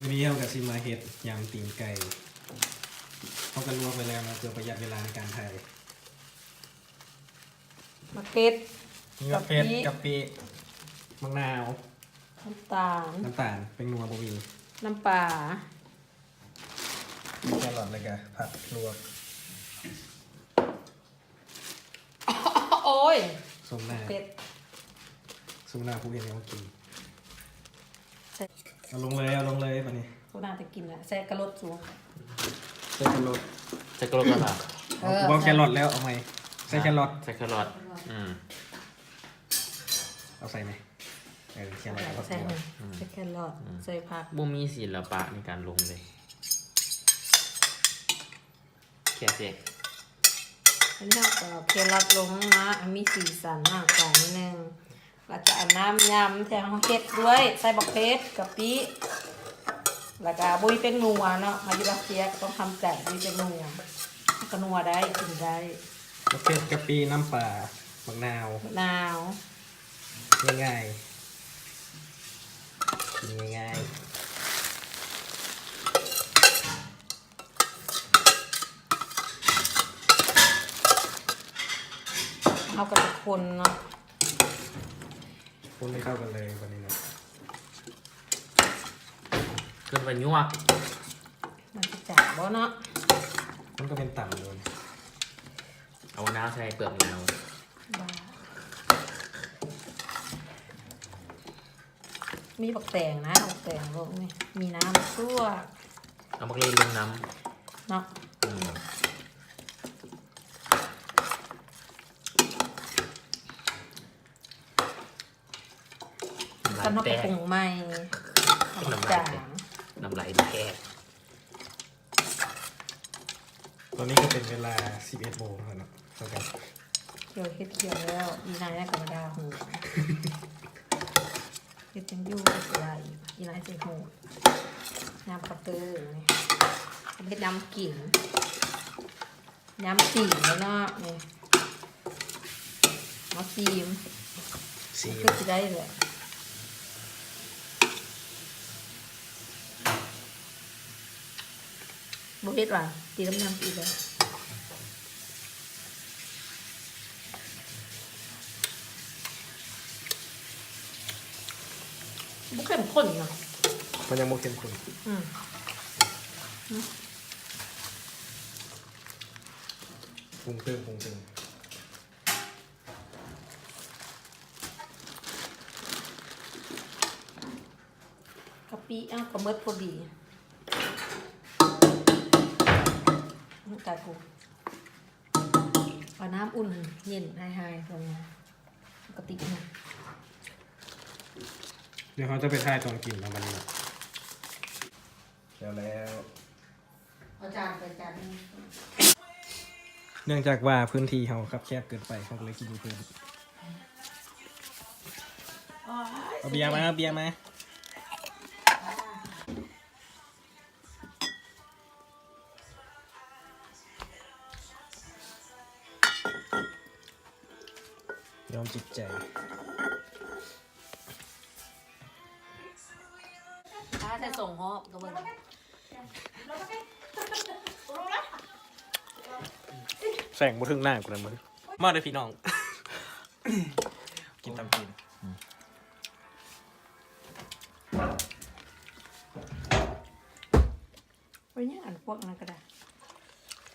วันนี้เรากับซิมาเห็ดยำตีนไก่เขากันลวกไปแล้วนะเพื่อประหยัดเวลาในการถ่าย มะเขือ มีมะเขือกะปิมะนาว น้ำตาล น้ำตาลเป็นนัวบะหมี่ น้ำปลา แครอทเลยกะผัดลวก โอ้ย ส้มหน้า เป็ด ส้มหน้าผู้เรียนเขากิน ใส่ เอาลงเลยปะนี่ เขาน่าจะกินแหละใส่กระรดสูง ใส่แครอท ใส่กระโหลกกันเหรอ บอกแครอทแล้วเอาไหมใส่แครอท ใส่แครอทเอาใส่ไหมแครอทเอา ใส่ ใส่ หนึ่งใส่แครอทใส่ผัก บ่มีศิลปะในการลงเลยแค่เจ๊ อันนี้เราก็แครอทลงนะอันมีสีสันมากกว่านิดนึงเราจะเอาน้ำยำแทงเห็ดด้วยใส่บักเพชรกะปิแล้วก็บุยเป็นนัวเนาะมาอยู่รัสเซียก็ต้องทำไก่บุยเป็นนัวก็นัวได้กินได้ มะเขือกะปิน้ำปลามะนาว มะนาว ง่ายๆกินง่าย เอากระคนเนาะ ๆคนให้เข้ากันเลยวันนี้นะ เกินไปยั่ว มันจะจับบ่เนาะ มันก็เป็นต่ำเลย เอาน้ำใส่เปลือกมะนาว บ้ามีบักแตงนะบักแตงลงนี่มีน้ำซั่ว เอาบักเลนลงน้ เนาะ ำกัน น้ำ เนาะ ลาย ก แต ระ ก ปุงใหม่เอาบัก น้ำลาย จา แต ง ก น้ำลายแตก ตอนนี้ก็เป็นเวลา 11 โมงแล้วเนาะเท่ากัน เขียวเฮ็ดเขียวแล้วอีนายน่ากระดาหูเฮ็ดจังยู่เฮ็ดอะไรอีนายใส่หูน้ำกระเตอร์นี่เฮ็ดน้ำกลิ่นน้ำสีแล้วเนาะนี่มาซีม สี ก็จะได้เลยบุเฮ็ดว่ะตีน้ำน้ำอีกเลยบุเข้มข้นเนาะ มันยังโมเข้มข้น อืม ปรุงเติมปรุงเติม กะปิอ่ะกระเมิดพอดีตายกูเอาน้ำอุ่นเย็นให้ตรงนี้ปกตินะ เดี๋ยวเขาจะไปถ่ายตอนกินแล้วมันนะแล้ว เอาจานไปจานนึง เนื่องจากว่าพื้นที่เขาครับแคบเกินไปเขาก็เลยกินอยู่เพิ่มเอาเบียร์มาเอาเบียร์มายอมจิตใจ ถ้าจะส่งฮอบก็เบิ่ง แสงมาถึงหน้ากูเลยมึงมาเลยพี่น้อง กินตามกิน ไว้เนี่ยอ่านพวกนั้นก็ได้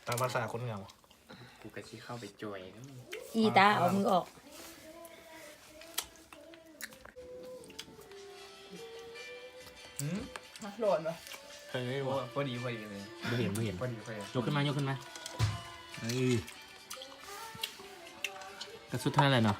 ตามภาษาคนเหงา กูกะชี้เข้าไปจอยนะ อีตาเอามือออก โหลดวะ เฮ้ย พอดีเลย ไม่เห็นไม่เห็น พอดี ยกขึ้นมายกขึ้นมาเฮ้ยกระสุดท้ายเลยเนาะ